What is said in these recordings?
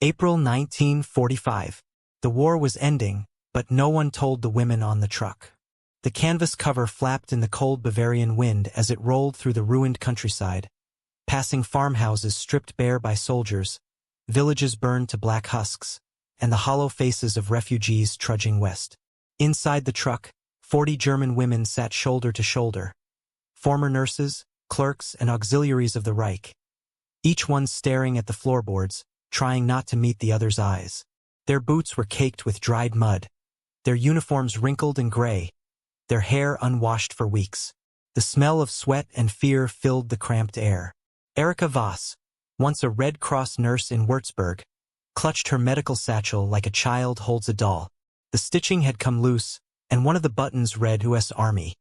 April 1945. The war was ending, but no one told the women on the truck. The canvas cover flapped in the cold Bavarian wind as it rolled through the ruined countryside, passing farmhouses stripped bare by soldiers, villages burned to black husks, and the hollow faces of refugees trudging west. Inside the truck, 40 German women sat shoulder to shoulder, former nurses, clerks, and auxiliaries of the Reich, each one staring at the floorboards, trying not to meet the other's eyes. Their boots were caked with dried mud, their uniforms wrinkled and gray, their hair unwashed for weeks. The smell of sweat and fear filled the cramped air. Erika Voss, once a Red Cross nurse in Würzburg, clutched her medical satchel like a child holds a doll. The stitching had come loose, and one of the buttons read US Army.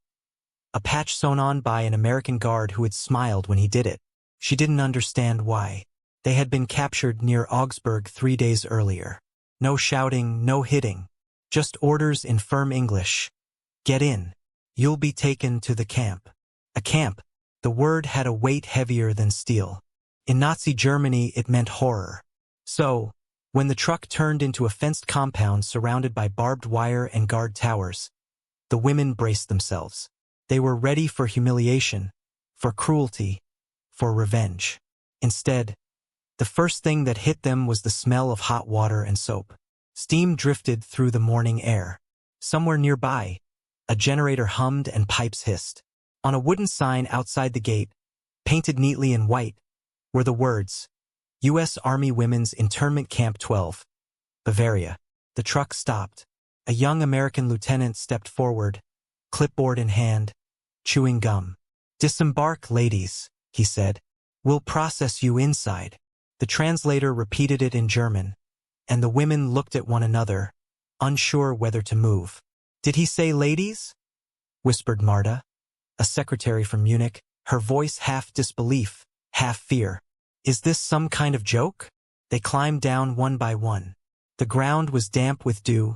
A patch sewn on by an American guard who had smiled when he did it. She didn't understand why. They had been captured near Augsburg 3 days earlier. No shouting, no hitting. Just orders in firm English. Get in. You'll be taken to the camp. A camp. The word had a weight heavier than steel. In Nazi Germany, it meant horror. So, when the truck turned into a fenced compound surrounded by barbed wire and guard towers, the women braced themselves. They were ready for humiliation, for cruelty, for revenge. Instead, the first thing that hit them was the smell of hot water and soap. Steam drifted through the morning air. Somewhere nearby, a generator hummed and pipes hissed. On a wooden sign outside the gate, painted neatly in white, were the words, U.S. Army Women's Internment Camp 12, Bavaria. The truck stopped. A young American lieutenant stepped forward, clipboard in hand, chewing gum. Disembark, ladies, he said. We'll process you inside. The translator repeated it in German, and the women looked at one another, unsure whether to move. Did he say ladies? Whispered Marta, a secretary from Munich, her voice half disbelief, half fear. Is this some kind of joke? They climbed down one by one. The ground was damp with dew,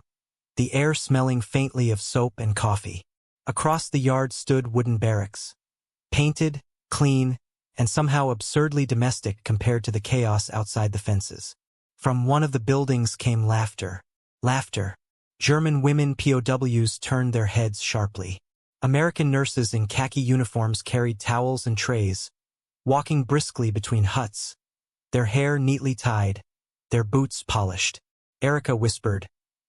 the air smelling faintly of soap and coffee. Across the yard stood wooden barracks, painted, clean, and somehow absurdly domestic compared to the chaos outside the fences. From one of the buildings came laughter. Laughter. German women POWs turned their heads sharply. American nurses in khaki uniforms carried towels and trays, walking briskly between huts, their hair neatly tied, their boots polished. Erika whispered,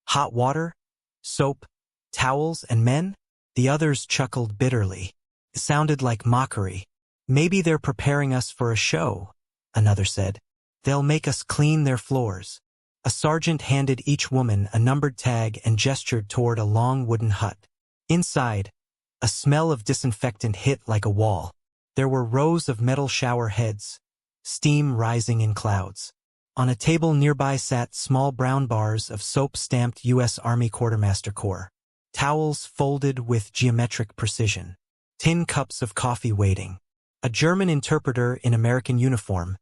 hot water, soap, towels, and men? The others chuckled bitterly. It sounded like mockery. Maybe they're preparing us for a show, another said. They'll make us clean their floors. A sergeant handed each woman a numbered tag and gestured toward a long wooden hut. Inside, a smell of disinfectant hit like a wall. There were rows of metal shower heads, steam rising in clouds. On a table nearby sat small brown bars of soap-stamped U.S. Army Quartermaster Corps. Towels folded with geometric precision. Tin cups of coffee waiting. A German interpreter in American uniform,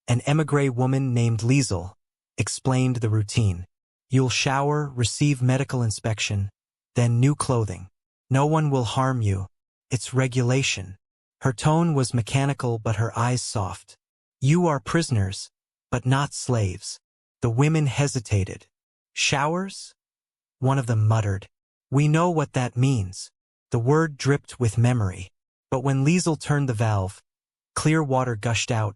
an émigré woman named Liesel, explained the routine. You'll shower, receive medical inspection, then new clothing. No one will harm you. It's regulation. Her tone was mechanical but her eyes soft. You are prisoners, but not slaves. The women hesitated. Showers? One of them muttered. We know what that means. The word dripped with memory. But when Liesel turned the valve, clear water gushed out,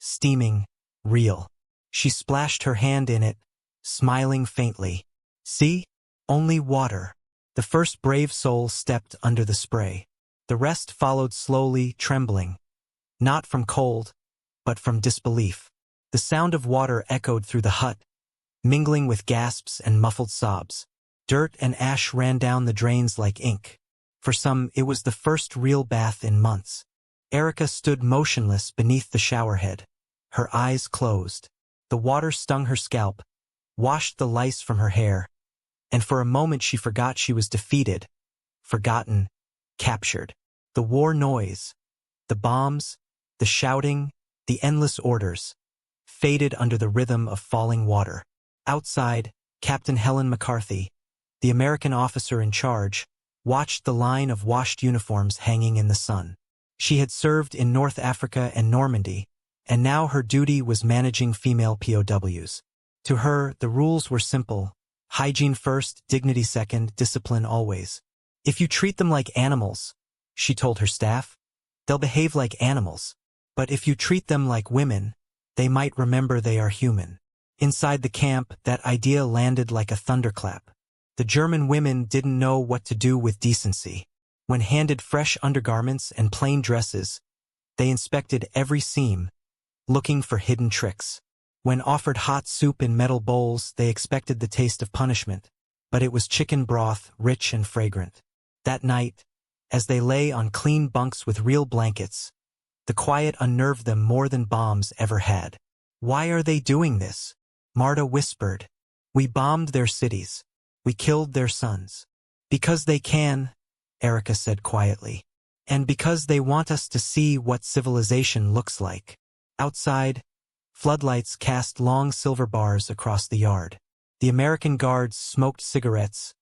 steaming, real. She splashed her hand in it, smiling faintly. See? Only water. The first brave soul stepped under the spray. The rest followed slowly, trembling. Not from cold, but from disbelief. The sound of water echoed through the hut, mingling with gasps and muffled sobs. Dirt and ash ran down the drains like ink. For some, it was the first real bath in months. Erika stood motionless beneath the showerhead, her eyes closed. The water stung her scalp, washed the lice from her hair, and for a moment she forgot she was defeated, forgotten, captured. The war noise, the bombs, the shouting, the endless orders, faded under the rhythm of falling water. Outside, Captain Helen McCarthy, the American officer in charge, watched the line of washed uniforms hanging in the sun. She had served in North Africa and Normandy, and now her duty was managing female POWs. To her, the rules were simple. Hygiene first, dignity second, discipline always. If you treat them like animals, she told her staff, they'll behave like animals. But if you treat them like women, they might remember they are human. Inside the camp, that idea landed like a thunderclap. The German women didn't know what to do with decency. When handed fresh undergarments and plain dresses, they inspected every seam, looking for hidden tricks. When offered hot soup in metal bowls, they expected the taste of punishment, but it was chicken broth, rich and fragrant. That night, as they lay on clean bunks with real blankets, the quiet unnerved them more than bombs ever had. Why are they doing this? Marta whispered. We bombed their cities. We killed their sons. Because they can, Erica said quietly. And because they want us to see what civilization looks like. Outside, floodlights cast long silver bars across the yard. The American guards smoked cigarettes,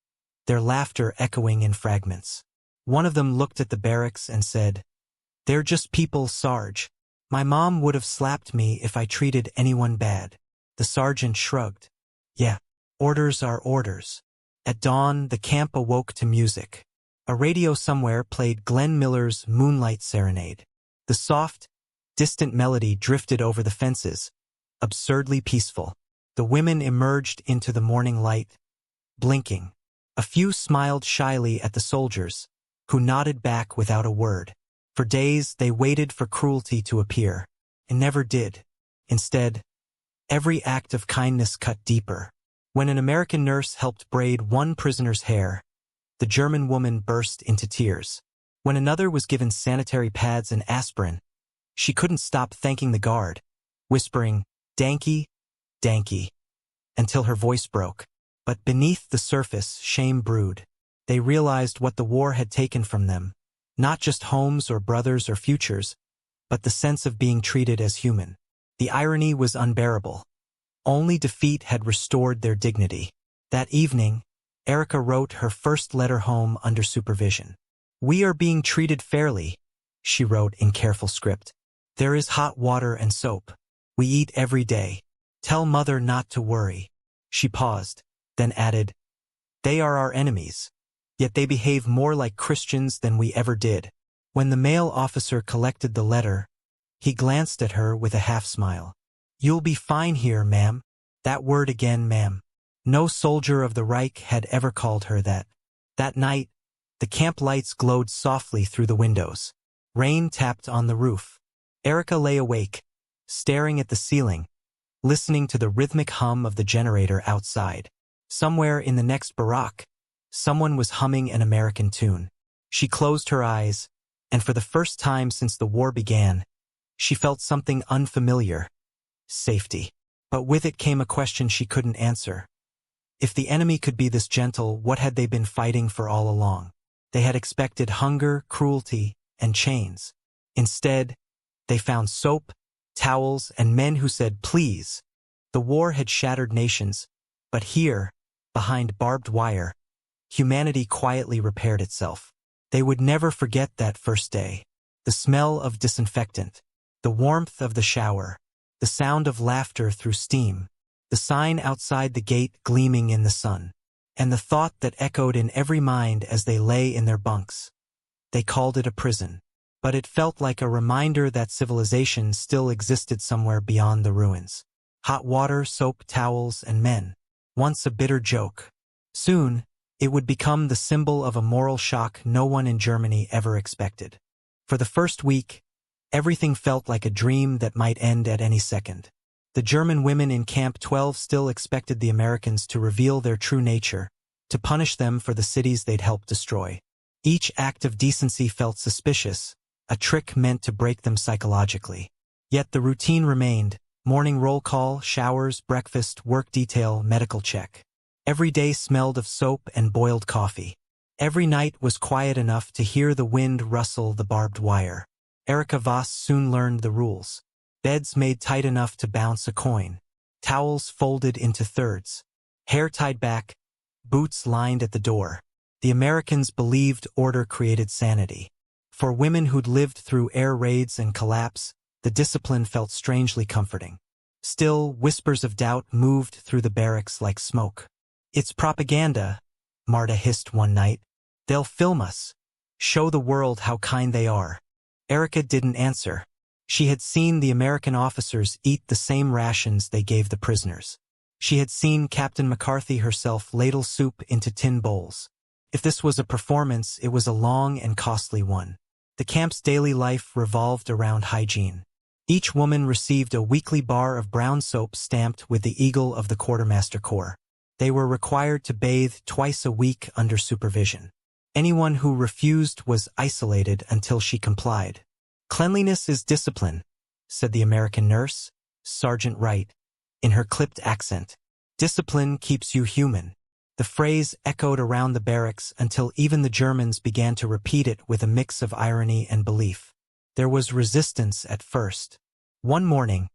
their laughter echoing in fragments. One of them looked at the barracks and said, "They're just people, Sarge. My mom would have slapped me if I treated anyone bad." The sergeant shrugged. Yeah, orders are orders. At dawn, the camp awoke to music. A radio somewhere played Glenn Miller's Moonlight Serenade. The soft, distant melody drifted over the fences, absurdly peaceful. The women emerged into the morning light, blinking. A few smiled shyly at the soldiers, who nodded back without a word. For days, they waited for cruelty to appear. It never did. Instead, every act of kindness cut deeper. When an American nurse helped braid one prisoner's hair, the German woman burst into tears. When another was given sanitary pads and aspirin, she couldn't stop thanking the guard, whispering, "Danke, danke," until her voice broke. But beneath the surface, shame brewed. They realized what the war had taken from them, not just homes or brothers or futures, but the sense of being treated as human. The irony was unbearable. Only defeat had restored their dignity. That evening, Erica wrote her first letter home under supervision. "We are being treated fairly," she wrote in careful script. "There is hot water and soap. We eat every day. Tell Mother not to worry." She paused, then added, "They are our enemies. Yet they behave more like Christians than we ever did." When the male officer collected the letter, he glanced at her with a half-smile. "You'll be fine here, ma'am." That word again, ma'am. No soldier of the Reich had ever called her that. That night, the camp lights glowed softly through the windows. Rain tapped on the roof. Erica lay awake, staring at the ceiling, listening to the rhythmic hum of the generator outside. Somewhere in the next barack, someone was humming an American tune. She closed her eyes, and for the first time since the war began, she felt something unfamiliar. Safety. But with it came a question she couldn't answer. If the enemy could be this gentle, what had they been fighting for all along? They had expected hunger, cruelty, and chains. Instead, they found soap, towels, and men who said, "Please." The war had shattered nations, but here, behind barbed wire, humanity quietly repaired itself. They would never forget that first day. The smell of disinfectant, the warmth of the shower, the sound of laughter through steam, the sign outside the gate gleaming in the sun, and the thought that echoed in every mind as they lay in their bunks. They called it a prison, but it felt like a reminder that civilization still existed somewhere beyond the ruins. Hot water, soap, towels, and men. Once a bitter joke. Soon, it would become the symbol of a moral shock no one in Germany ever expected. For the first week, everything felt like a dream that might end at any second. The German women in Camp 12 still expected the Americans to reveal their true nature, to punish them for the cities they'd helped destroy. Each act of decency felt suspicious, a trick meant to break them psychologically. Yet the routine remained: morning roll call, showers, breakfast, work detail, medical check. Every day smelled of soap and boiled coffee. Every night was quiet enough to hear the wind rustle the barbed wire. Erica Voss soon learned the rules. Beds made tight enough to bounce a coin. Towels folded into thirds. Hair tied back. Boots lined at the door. The Americans believed order created sanity. For women who'd lived through air raids and collapse, the discipline felt strangely comforting. Still, whispers of doubt moved through the barracks like smoke. "It's propaganda," Marta hissed one night. "They'll film us. Show the world how kind they are." Erica didn't answer. She had seen the American officers eat the same rations they gave the prisoners. She had seen Captain McCarthy herself ladle soup into tin bowls. If this was a performance, it was a long and costly one. The camp's daily life revolved around hygiene. Each woman received a weekly bar of brown soap stamped with the eagle of the Quartermaster Corps. They were required to bathe twice a week under supervision. Anyone who refused was isolated until she complied. "Cleanliness is discipline," said the American nurse, Sergeant Wright, in her clipped accent. "Discipline keeps you human." The phrase echoed around the barracks until even the Germans began to repeat it with a mix of irony and belief. There was resistance at first. One morning,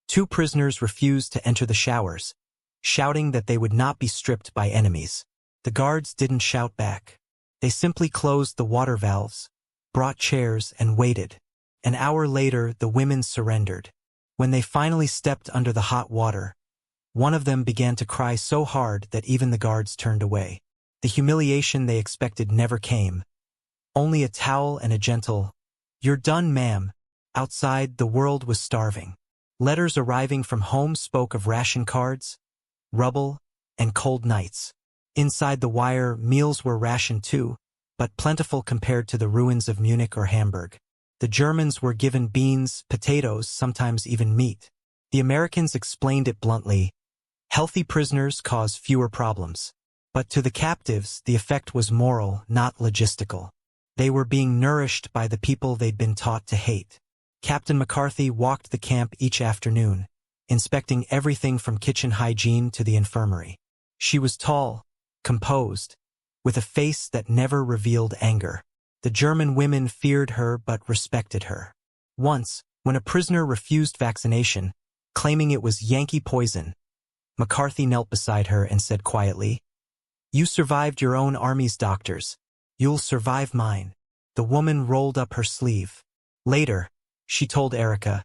2 prisoners refused to enter the showers, shouting that they would not be stripped by enemies. The guards didn't shout back. They simply closed the water valves, brought chairs, and waited. An hour later, the women surrendered. When they finally stepped under the hot water, one of them began to cry so hard that even the guards turned away. The humiliation they expected never came. Only a towel and a gentle, "You're done, ma'am." Outside, the world was starving. Letters arriving from home spoke of ration cards, rubble, and cold nights. Inside the wire, meals were rationed too, but plentiful compared to the ruins of Munich or Hamburg. The Germans were given beans, potatoes, sometimes even meat. The Americans explained it bluntly: healthy prisoners cause fewer problems. But to the captives, the effect was moral, not logistical. They were being nourished by the people they'd been taught to hate. Captain McCarthy walked the camp each afternoon, inspecting everything from kitchen hygiene to the infirmary. She was tall, composed, with a face that never revealed anger. The German women feared her but respected her. Once, when a prisoner refused vaccination, claiming it was Yankee poison, McCarthy knelt beside her and said quietly, "You survived your own army's doctors. You'll survive mine." The woman rolled up her sleeve. Later, she told Erica,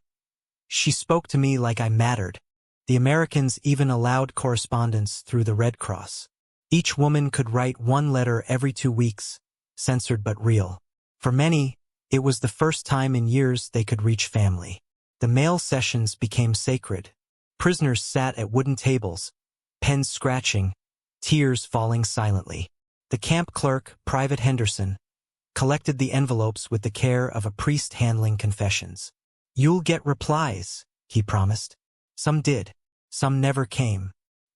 "She spoke to me like I mattered." The Americans even allowed correspondence through the Red Cross. Each woman could write 1 letter every 2 weeks, censored but real. For many, it was the first time in years they could reach family. The mail sessions became sacred. Prisoners sat at wooden tables, pens scratching, tears falling silently. The camp clerk, Private Henderson, collected the envelopes with the care of a priest handling confessions. "You'll get replies," he promised. Some did. Some never came.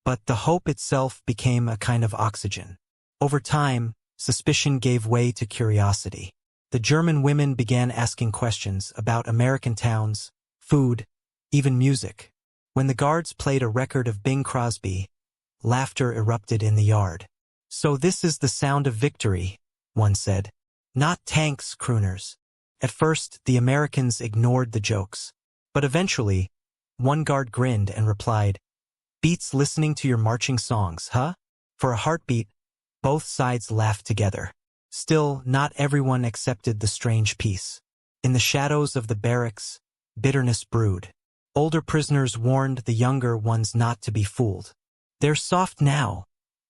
But the hope itself became a kind of oxygen. Over time, suspicion gave way to curiosity. The German women began asking questions about American towns, food, even music. When the guards played a record of Bing Crosby, laughter erupted in the yard. "So this is the sound of victory," one said. "Not tanks, crooners." At first, the Americans ignored the jokes. But eventually, one guard grinned and replied, "Beats listening to your marching songs, huh?" For a heartbeat, both sides laughed together. Still, not everyone accepted the strange peace. In the shadows of the barracks, bitterness brewed. Older prisoners warned the younger ones not to be fooled. "They're soft now,"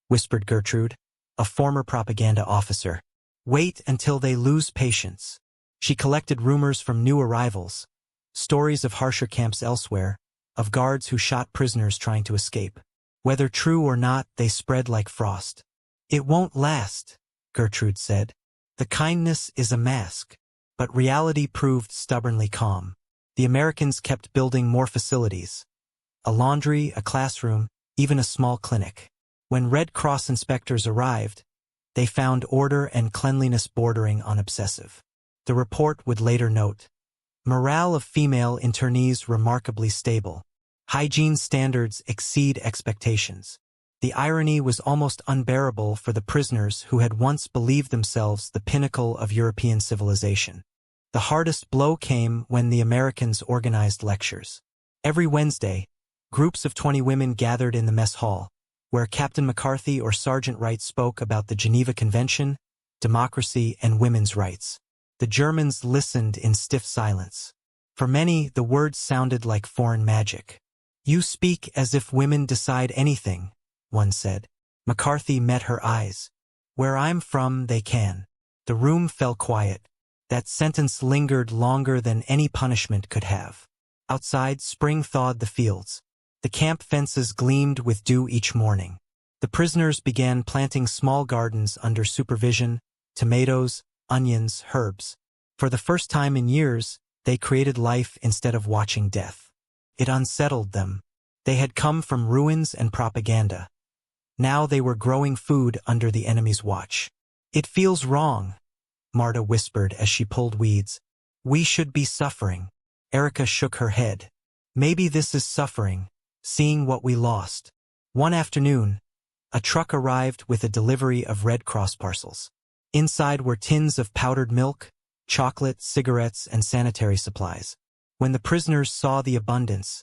whispered Gertrude, a former propaganda officer. "Wait until they lose patience." She collected rumors from new arrivals, stories of harsher camps elsewhere, of guards who shot prisoners trying to escape. Whether true or not, they spread like frost. "It won't last," Gertrude said. "The kindness is a mask." But reality proved stubbornly calm. The Americans kept building more facilities: a laundry, a classroom, even a small clinic. When Red Cross inspectors arrived, they found order and cleanliness bordering on obsessive. The report would later note, "Morale of female internees remarkably stable. Hygiene standards exceed expectations." The irony was almost unbearable for the prisoners who had once believed themselves the pinnacle of European civilization. The hardest blow came when the Americans organized lectures. Every Wednesday, groups of 20 women gathered in the mess hall, where Captain McCarthy or Sergeant Wright spoke about the Geneva Convention, democracy, and women's rights. The Germans listened in stiff silence. For many, the words sounded like foreign magic. "You speak as if women decide anything," one said. McCarthy met her eyes. "Where I'm from, they can." The room fell quiet. That sentence lingered longer than any punishment could have. Outside, spring thawed the fields. The camp fences gleamed with dew each morning. The prisoners began planting small gardens under supervision, tomatoes, onions, herbs. For the first time in years, they created life instead of watching death. It unsettled them. They had come from ruins and propaganda. Now they were growing food under the enemy's watch. "It feels wrong," Marta whispered as she pulled weeds. "We should be suffering." Erica shook her head. "Maybe this is suffering, seeing what we lost." One afternoon, a truck arrived with a delivery of Red Cross parcels. Inside were tins of powdered milk, chocolate, cigarettes, and sanitary supplies. When the prisoners saw the abundance,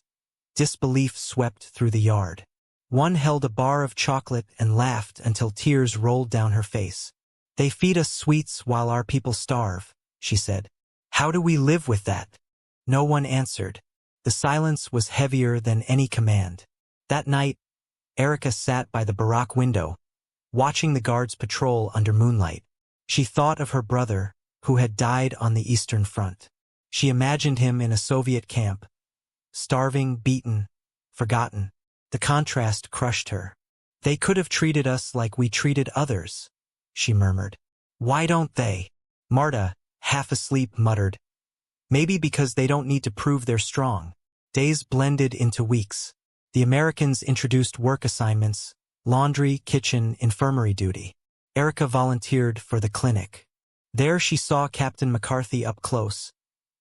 disbelief swept through the yard. One held a bar of chocolate and laughed until tears rolled down her face. "They feed us sweets while our people starve," she said. "How do we live with that?" No one answered. The silence was heavier than any command. That night, Erica sat by the barack window, watching the guards patrol under moonlight. She thought of her brother, who had died on the Eastern Front. She imagined him in a Soviet camp, starving, beaten, forgotten. The contrast crushed her. "They could have treated us like we treated others," she murmured. "Why don't they?" Marta, half asleep, muttered. "Maybe because they don't need to prove they're strong." Days blended into weeks. The Americans introduced work assignments: laundry, kitchen, infirmary duty. Erica volunteered for the clinic. There she saw Captain McCarthy up close,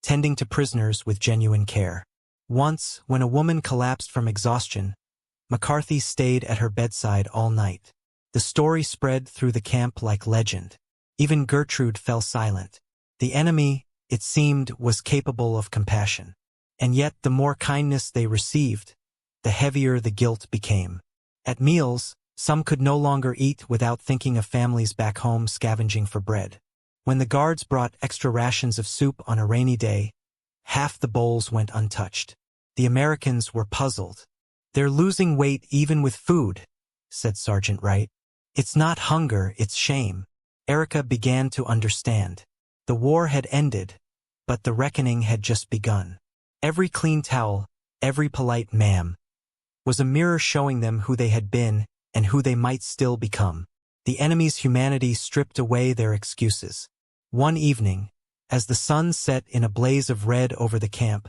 tending to prisoners with genuine care. Once, when a woman collapsed from exhaustion, McCarthy stayed at her bedside all night. The story spread through the camp like legend. Even Gertrude fell silent. The enemy, it seemed, was capable of compassion. And yet the more kindness they received, the heavier the guilt became. At meals, some could no longer eat without thinking of families back home scavenging for bread. When the guards brought extra rations of soup on a rainy day, half the bowls went untouched. The Americans were puzzled. "They're losing weight even with food," said Sergeant Wright. "It's not hunger, it's shame." Erica began to understand. The war had ended, but the reckoning had just begun. Every clean towel, every polite ma'am, was a mirror showing them who they had been and who they might still become. The enemy's humanity stripped away their excuses. One evening, as the sun set in a blaze of red over the camp,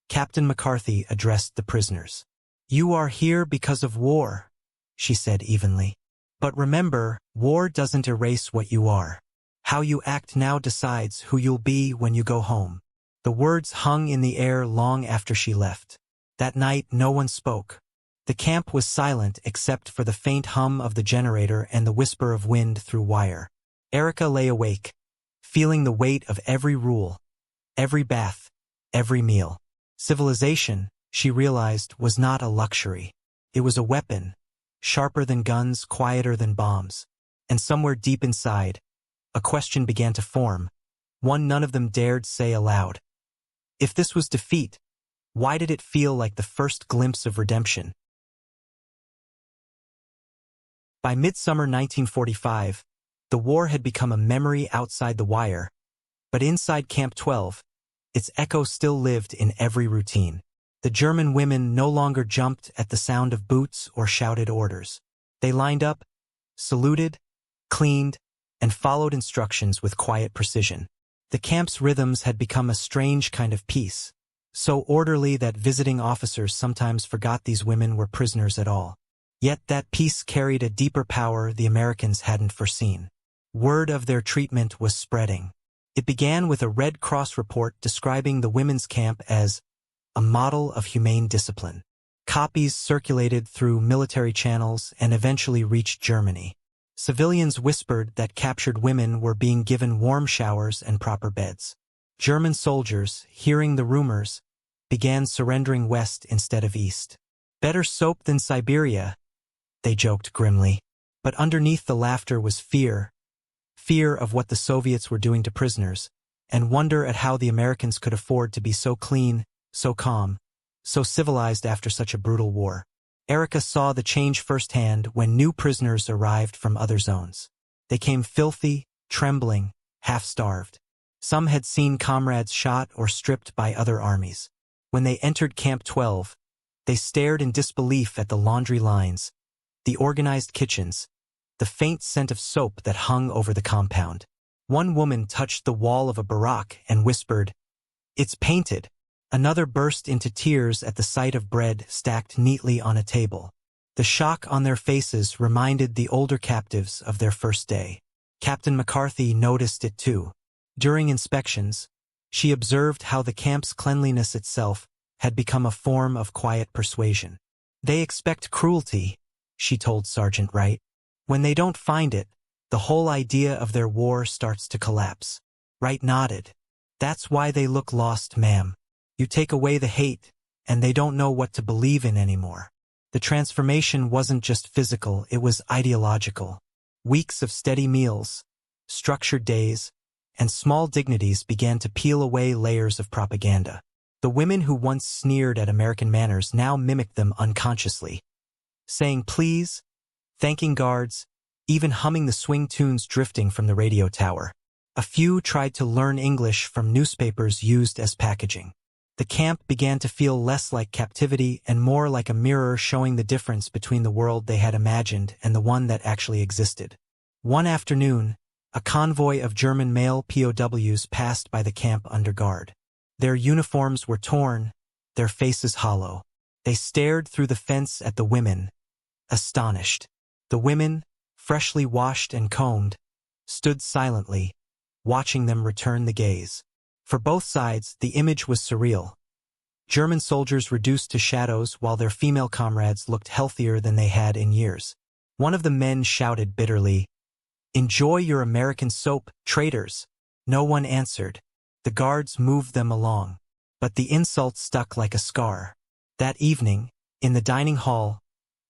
Captain McCarthy addressed the prisoners. "You are here because of war," she said evenly. "But remember, war doesn't erase what you are. How you act now decides who you'll be when you go home." The words hung in the air long after she left. That night, no one spoke. The camp was silent except for the faint hum of the generator and the whisper of wind through wire. Erica lay awake, feeling the weight of every rule, every bath, every meal. Civilization, she realized, was not a luxury. It was a weapon, sharper than guns, quieter than bombs. And somewhere deep inside, a question began to form, one none of them dared say aloud. If this was defeat, why did it feel like the first glimpse of redemption? By midsummer 1945, the war had become a memory outside the wire, but inside Camp 12, its echo still lived in every routine. The German women no longer jumped at the sound of boots or shouted orders. They lined up, saluted, cleaned, and followed instructions with quiet precision. The camp's rhythms had become a strange kind of peace, so orderly that visiting officers sometimes forgot these women were prisoners at all. Yet that peace carried a deeper power the Americans hadn't foreseen. Word of their treatment was spreading. It began with a Red Cross report describing the women's camp as a model of humane discipline. Copies circulated through military channels and eventually reached Germany. Civilians whispered that captured women were being given warm showers and proper beds. German soldiers, hearing the rumors, began surrendering west instead of east. "Better soap than Siberia," they joked grimly. But underneath the laughter was fear. Fear of what the Soviets were doing to prisoners, and wonder at how the Americans could afford to be so clean, so calm, so civilized after such a brutal war. Erica saw the change firsthand when new prisoners arrived from other zones. They came filthy, trembling, half-starved. Some had seen comrades shot or stripped by other armies. When they entered Camp 12, they stared in disbelief at the laundry lines, the organized kitchens, the faint scent of soap that hung over the compound. One woman touched the wall of a barack and whispered, "It's painted." Another burst into tears at the sight of bread stacked neatly on a table. The shock on their faces reminded the older captives of their first day. Captain McCarthy noticed it too. During inspections, she observed how the camp's cleanliness itself had become a form of quiet persuasion. "They expect cruelty," she told Sergeant Wright. "When they don't find it, the whole idea of their war starts to collapse." Wright nodded. "That's why they look lost, ma'am. You take away the hate, and they don't know what to believe in anymore." The transformation wasn't just physical, it was ideological. Weeks of steady meals, structured days, and small dignities began to peel away layers of propaganda. The women who once sneered at American manners now mimicked them unconsciously, saying please, thanking guards, even humming the swing tunes drifting from the radio tower. A few tried to learn English from newspapers used as packaging. The camp began to feel less like captivity and more like a mirror showing the difference between the world they had imagined and the one that actually existed. One afternoon, a convoy of German male POWs passed by the camp under guard. Their uniforms were torn, their faces hollow. They stared through the fence at the women, astonished. The women, freshly washed and combed, stood silently, watching them return the gaze. For both sides, the image was surreal. German soldiers reduced to shadows while their female comrades looked healthier than they had in years. One of the men shouted bitterly, "Enjoy your American soap, traitors!" No one answered. The guards moved them along. But the insult stuck like a scar. That evening, in the dining hall,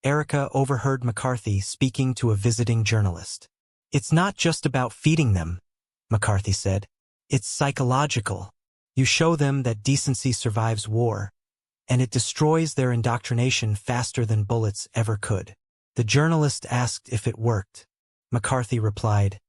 Erica overheard McCarthy speaking to a visiting journalist. "It's not just about feeding them," McCarthy said. "It's psychological. You show them that decency survives war, and it destroys their indoctrination faster than bullets ever could." The journalist asked if it worked. McCarthy replied,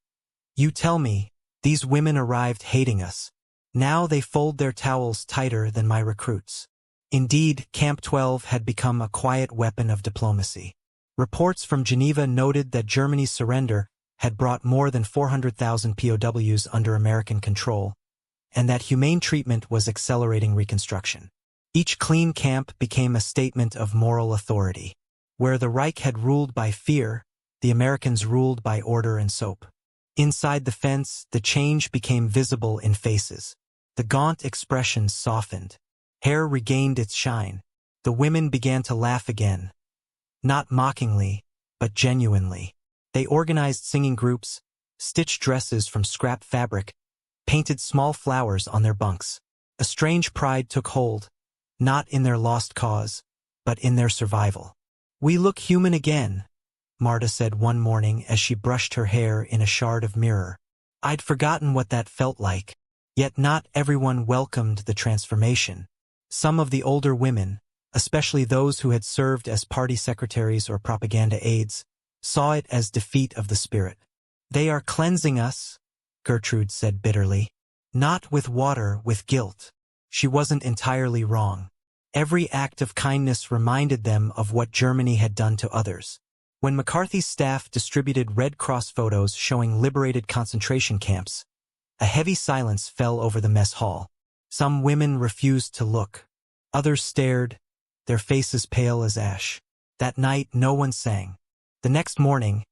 "You tell me, these women arrived hating us. Now they fold their towels tighter than my recruits." Indeed, Camp 12 had become a quiet weapon of diplomacy. Reports from Geneva noted that Germany's surrender had brought more than 400,000 POWs under American control, and that humane treatment was accelerating reconstruction. Each clean camp became a statement of moral authority. Where the Reich had ruled by fear, the Americans ruled by order and soap. Inside the fence, the change became visible in faces. The gaunt expressions softened. Hair regained its shine. The women began to laugh again. Not mockingly, but genuinely. They organized singing groups, stitched dresses from scrap fabric, painted small flowers on their bunks. A strange pride took hold, not in their lost cause, but in their survival. "We look human again," Marta said one morning as she brushed her hair in a shard of mirror. "I'd forgotten what that felt like." Yet not everyone welcomed the transformation. Some of the older women, especially those who had served as party secretaries or propaganda aides, saw it as defeat of the spirit. "They are cleansing us," Gertrude said bitterly. "Not with water, with guilt." She wasn't entirely wrong. Every act of kindness reminded them of what Germany had done to others. When McCarthy's staff distributed Red Cross photos showing liberated concentration camps, a heavy silence fell over the mess hall. Some women refused to look. Others stared, their faces pale as ash. That night, no one sang. The next morning,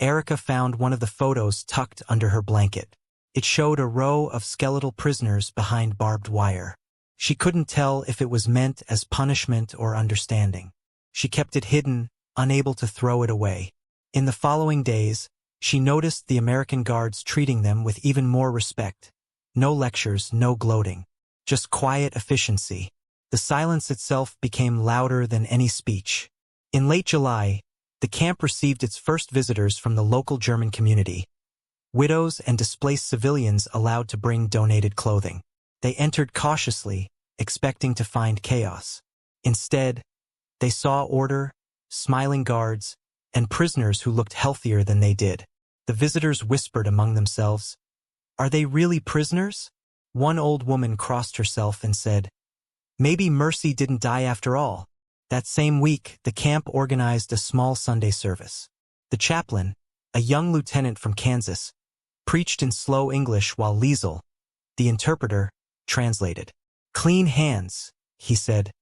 Erica found one of the photos tucked under her blanket. It showed a row of skeletal prisoners behind barbed wire. She couldn't tell if it was meant as punishment or understanding. She kept it hidden, unable to throw it away. In the following days, she noticed the American guards treating them with even more respect. No lectures, no gloating. Just quiet efficiency. The silence itself became louder than any speech. In late July, the camp received its first visitors from the local German community. Widows and displaced civilians allowed to bring donated clothing. They entered cautiously, expecting to find chaos. Instead, they saw order, smiling guards, and prisoners who looked healthier than they did. The visitors whispered among themselves, "Are they really prisoners?" One old woman crossed herself and said, "Maybe Mercy didn't die after all." That same week, the camp organized a small Sunday service. The chaplain, a young lieutenant from Kansas, preached in slow English while Liesel, the interpreter, translated. "Clean hands," he said,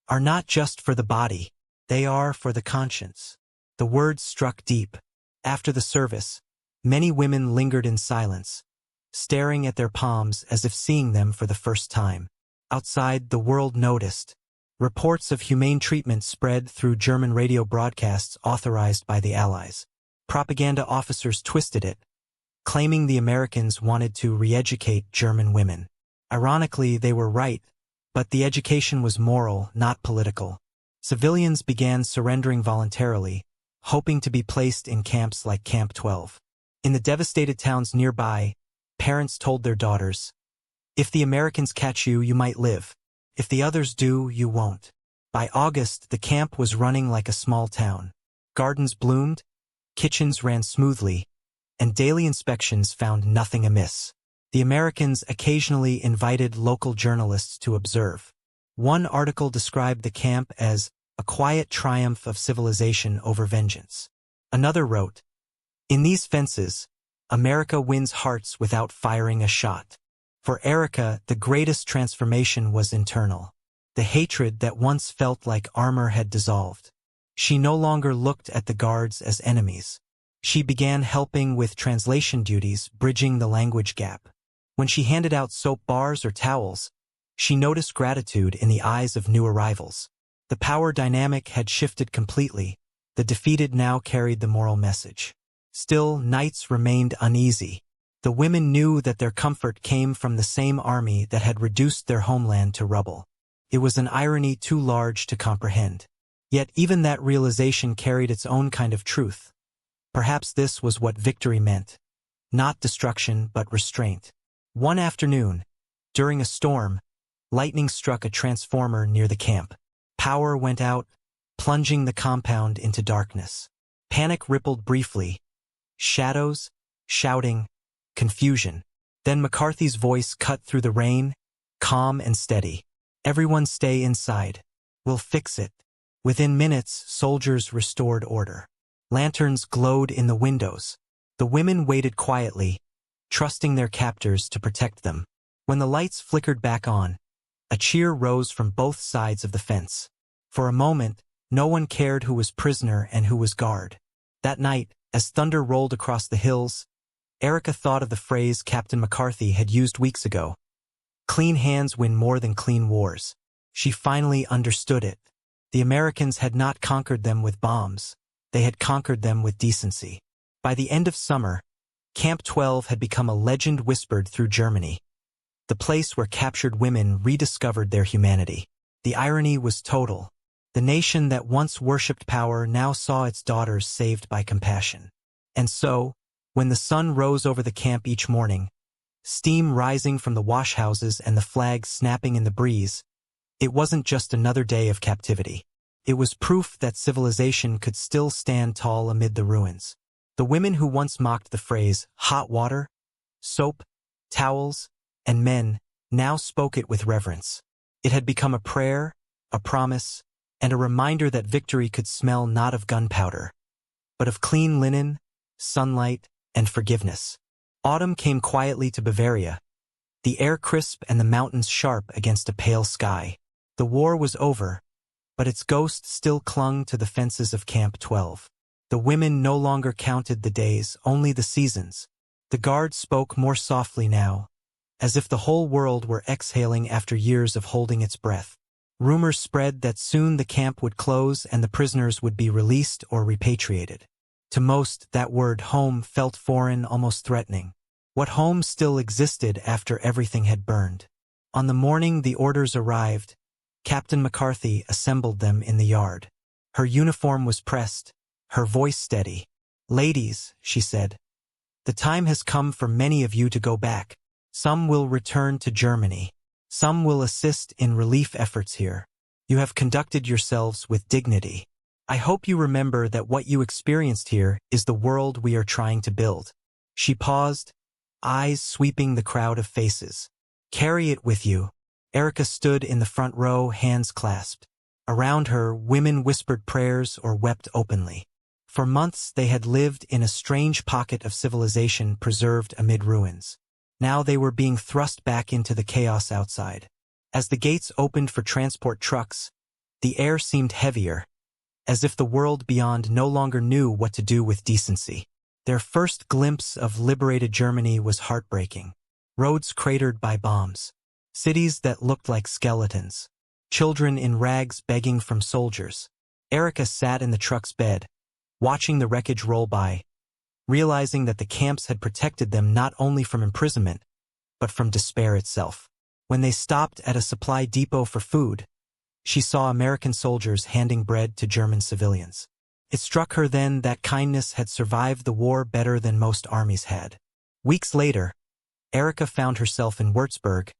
"are not just for the body, they are for the conscience." The words struck deep. After the service, many women lingered in silence, staring at their palms as if seeing them for the first time. Outside, the world noticed. Reports of humane treatment spread through German radio broadcasts authorized by the Allies. Propaganda officers twisted it, claiming the Americans wanted to re-educate German women. Ironically, they were right, but the education was moral, not political. Civilians began surrendering voluntarily, hoping to be placed in camps like Camp 12. In the devastated towns nearby, parents told their daughters, "If the Americans catch you, you might live. If the others do, you won't." By August, the camp was running like a small town. Gardens bloomed, kitchens ran smoothly, and daily inspections found nothing amiss. The Americans occasionally invited local journalists to observe. One article described the camp as a quiet triumph of civilization over vengeance. Another wrote, "In these fences, America wins hearts without firing a shot." For Erica, the greatest transformation was internal. The hatred that once felt like armor had dissolved. She no longer looked at the guards as enemies. She began helping with translation duties, bridging the language gap. When she handed out soap bars or towels, she noticed gratitude in the eyes of new arrivals. The power dynamic had shifted completely. The defeated now carried the moral message. Still, nights remained uneasy. The women knew that their comfort came from the same army that had reduced their homeland to rubble. It was an irony too large to comprehend. Yet even that realization carried its own kind of truth. Perhaps this was what victory meant. Not destruction, but restraint. One afternoon, during a storm, lightning struck a transformer near the camp. Power went out, plunging the compound into darkness. Panic rippled briefly. Shadows, shouting, confusion. Then McCarthy's voice cut through the rain, calm and steady. "Everyone stay inside. We'll fix it." Within minutes, soldiers restored order. Lanterns glowed in the windows. The women waited quietly, trusting their captors to protect them. When the lights flickered back on, a cheer rose from both sides of the fence. For a moment, no one cared who was prisoner and who was guard. That night, as thunder rolled across the hills, Erica thought of the phrase Captain McCarthy had used weeks ago. "Clean hands win more than clean wars." She finally understood it. The Americans had not conquered them with bombs. They had conquered them with decency. By the end of summer, Camp 12 had become a legend whispered through Germany. The place where captured women rediscovered their humanity. The irony was total. The nation that once worshipped power now saw its daughters saved by compassion. And so, when the sun rose over the camp each morning, steam rising from the washhouses and the flags snapping in the breeze, it wasn't just another day of captivity. It was proof that civilization could still stand tall amid the ruins. The women who once mocked the phrase hot water, soap, towels, and men now spoke it with reverence. It had become a prayer, a promise, and a reminder that victory could smell not of gunpowder, but of clean linen, sunlight, and forgiveness. Autumn came quietly to Bavaria, the air crisp and the mountains sharp against a pale sky. The war was over, but its ghost still clung to the fences of Camp 12. The women no longer counted the days, only the seasons. The guard spoke more softly now, as if the whole world were exhaling after years of holding its breath. Rumors spread that soon the camp would close and the prisoners would be released or repatriated. To most, that word home felt foreign, almost threatening. What home still existed after everything had burned? On the morning the orders arrived, Captain McCarthy assembled them in the yard. Her uniform was pressed, her voice steady. "Ladies," she said, "the time has come for many of you to go back. Some will return to Germany. Some will assist in relief efforts here. You have conducted yourselves with dignity. I hope you remember that what you experienced here is the world we are trying to build." She paused, eyes sweeping the crowd of faces. "Carry it with you." Erica stood in the front row, hands clasped. Around her, women whispered prayers or wept openly. For months they had lived in a strange pocket of civilization preserved amid ruins. Now they were being thrust back into the chaos outside. As the gates opened for transport trucks, the air seemed heavier, as if the world beyond no longer knew what to do with decency. Their first glimpse of liberated Germany was heartbreaking. Roads cratered by bombs, cities that looked like skeletons, children in rags begging from soldiers. Erica sat in the truck's bed, watching the wreckage roll by, realizing that the camps had protected them not only from imprisonment, but from despair itself. When they stopped at a supply depot for food, she saw American soldiers handing bread to German civilians. It struck her then that kindness had survived the war better than most armies had. Weeks later, Erica found herself in Würzburg,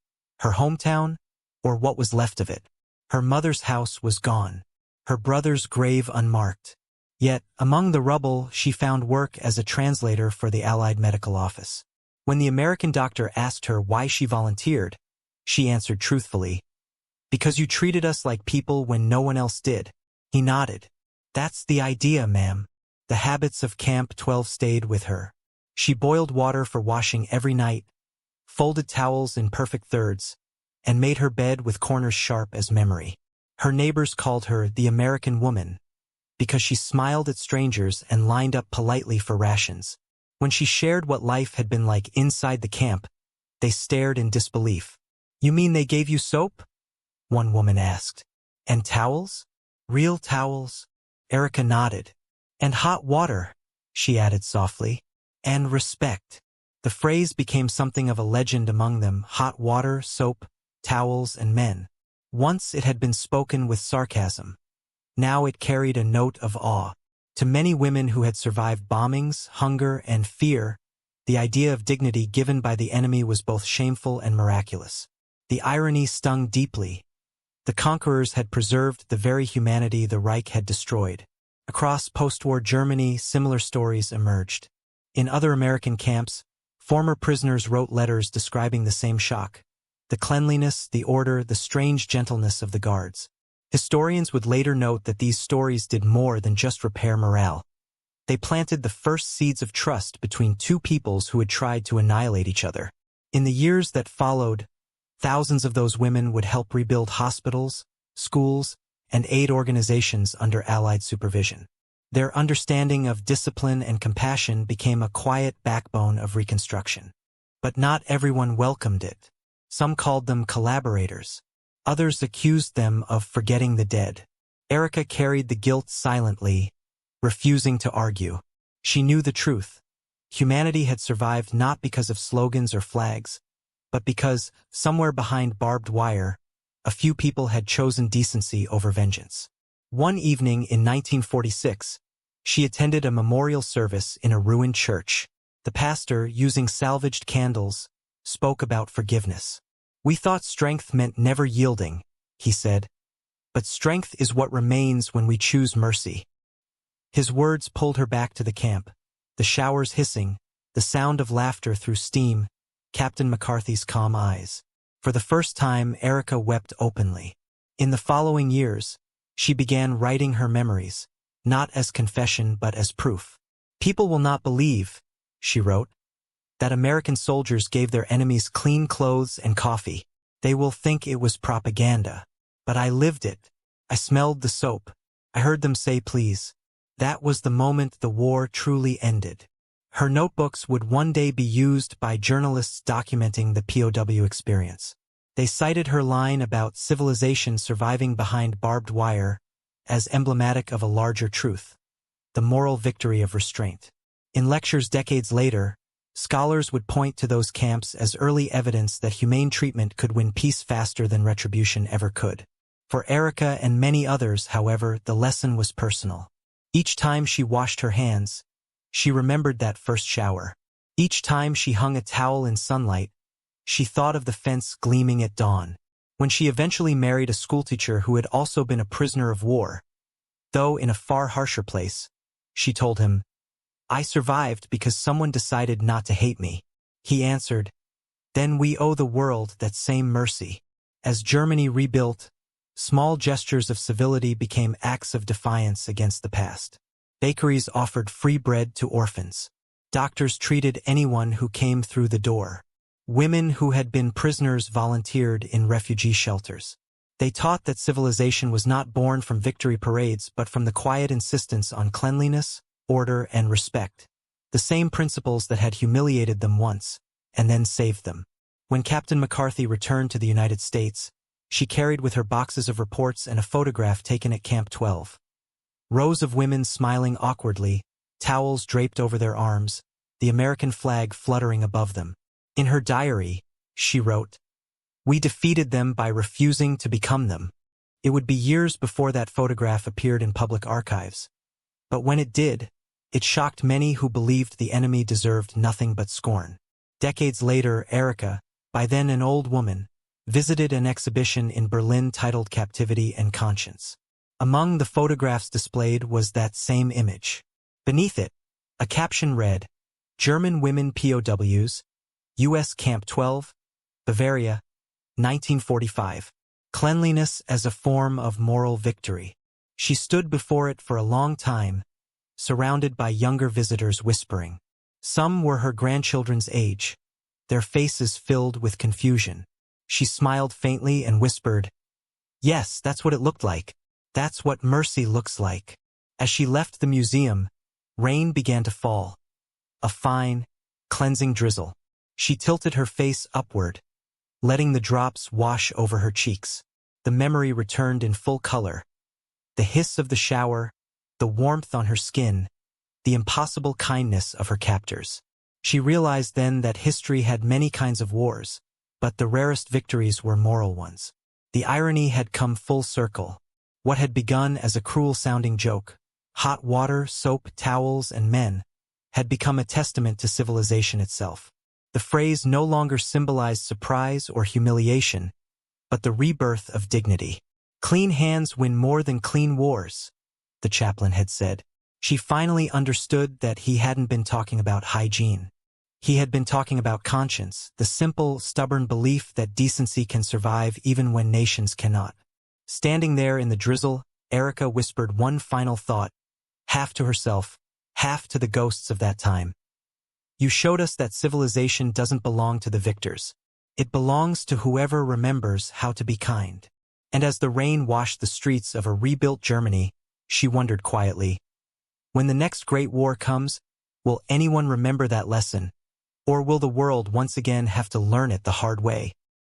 her hometown, or what was left of it. Her mother's house was gone, her brother's grave unmarked. Yet, among the rubble, she found work as a translator for the Allied Medical Office. When the American doctor asked her why she volunteered, she answered truthfully, "Because you treated us like people when no one else did." He nodded. "That's the idea, ma'am." The habits of Camp 12 stayed with her. She boiled water for washing every night, folded towels in perfect thirds, and made her bed with corners sharp as memory. Her neighbors called her the American woman, because she smiled at strangers and lined up politely for rations. When she shared what life had been like inside the camp, they stared in disbelief. "You mean they gave you soap?" one woman asked. "And towels? Real towels?" Erica nodded. "And hot water," she added softly. "And respect." The phrase became something of a legend among them: hot water, soap, towels, and men. Once it had been spoken with sarcasm. Now it carried a note of awe. To many women who had survived bombings, hunger, and fear, the idea of dignity given by the enemy was both shameful and miraculous. The irony stung deeply. The conquerors had preserved the very humanity the Reich had destroyed. Across post-war Germany, similar stories emerged. In other American camps, former prisoners wrote letters describing the same shock: the cleanliness, the order, the strange gentleness of the guards. Historians would later note that these stories did more than just repair morale. They planted the first seeds of trust between two peoples who had tried to annihilate each other. In the years that followed, thousands of those women would help rebuild hospitals, schools, and aid organizations under Allied supervision. Their understanding of discipline and compassion became a quiet backbone of reconstruction. But not everyone welcomed it. Some called them collaborators. Others accused them of forgetting the dead. Erica carried the guilt silently, refusing to argue. She knew the truth. Humanity had survived not because of slogans or flags, but because, somewhere behind barbed wire, a few people had chosen decency over vengeance. One evening in 1946, she attended a memorial service in a ruined church. The pastor, using salvaged candles, spoke about forgiveness. "We thought strength meant never yielding," he said, "but strength is what remains when we choose mercy." His words pulled her back to the camp, the showers hissing, the sound of laughter through steam, Captain McCarthy's calm eyes. For the first time, Erica wept openly. In the following years, she began writing her memories, not as confession but as proof. "People will not believe," she wrote, "that American soldiers gave their enemies clean clothes and coffee. They will think it was propaganda. But I lived it. I smelled the soap. I heard them say please. That was the moment the war truly ended." Her notebooks would one day be used by journalists documenting the POW experience. They cited her line about civilization surviving behind barbed wire as emblematic of a larger truth: the moral victory of restraint. In lectures decades later, scholars would point to those camps as early evidence that humane treatment could win peace faster than retribution ever could. For Erica and many others, however, the lesson was personal. Each time she washed her hands, she remembered that first shower. Each time she hung a towel in sunlight, she thought of the fence gleaming at dawn. When she eventually married a schoolteacher who had also been a prisoner of war, though in a far harsher place, she told him, "I survived because someone decided not to hate me." He answered, "Then we owe the world that same mercy." As Germany rebuilt, small gestures of civility became acts of defiance against the past. Bakeries offered free bread to orphans. Doctors treated anyone who came through the door. Women who had been prisoners volunteered in refugee shelters. They taught that civilization was not born from victory parades but from the quiet insistence on cleanliness, order, and respect. The same principles that had humiliated them once, and then saved them. When Captain McCarthy returned to the United States, she carried with her boxes of reports and a photograph taken at Camp 12. Rows of women smiling awkwardly, towels draped over their arms, the American flag fluttering above them. In her diary, she wrote, "We defeated them by refusing to become them." It would be years before that photograph appeared in public archives. But when it did, it shocked many who believed the enemy deserved nothing but scorn. Decades later, Erica, by then an old woman, visited an exhibition in Berlin titled Captivity and Conscience. Among the photographs displayed was that same image. Beneath it, a caption read, "German Women POWs, U.S. Camp 12, Bavaria, 1945. Cleanliness as a form of moral victory." She stood before it for a long time, surrounded by younger visitors whispering. Some were her grandchildren's age, their faces filled with confusion. She smiled faintly and whispered, "Yes, that's what it looked like. That's what mercy looks like." As she left the museum, rain began to fall. A fine, cleansing drizzle. She tilted her face upward, letting the drops wash over her cheeks. The memory returned in full color. The hiss of the shower, the warmth on her skin, the impossible kindness of her captors. She realized then that history had many kinds of wars, but the rarest victories were moral ones. The irony had come full circle. What had begun as a cruel-sounding joke, hot water, soap, towels, and men, had become a testament to civilization itself. The phrase no longer symbolized surprise or humiliation, but the rebirth of dignity. "Clean hands win more than clean wars," the chaplain had said. She finally understood that he hadn't been talking about hygiene. He had been talking about conscience, the simple, stubborn belief that decency can survive even when nations cannot. Standing there in the drizzle, Erica whispered one final thought, half to herself, half to the ghosts of that time. "You showed us that civilization doesn't belong to the victors. It belongs to whoever remembers how to be kind." And as the rain washed the streets of a rebuilt Germany, she wondered quietly, when the next great war comes, will anyone remember that lesson? Or will the world once again have to learn it the hard way?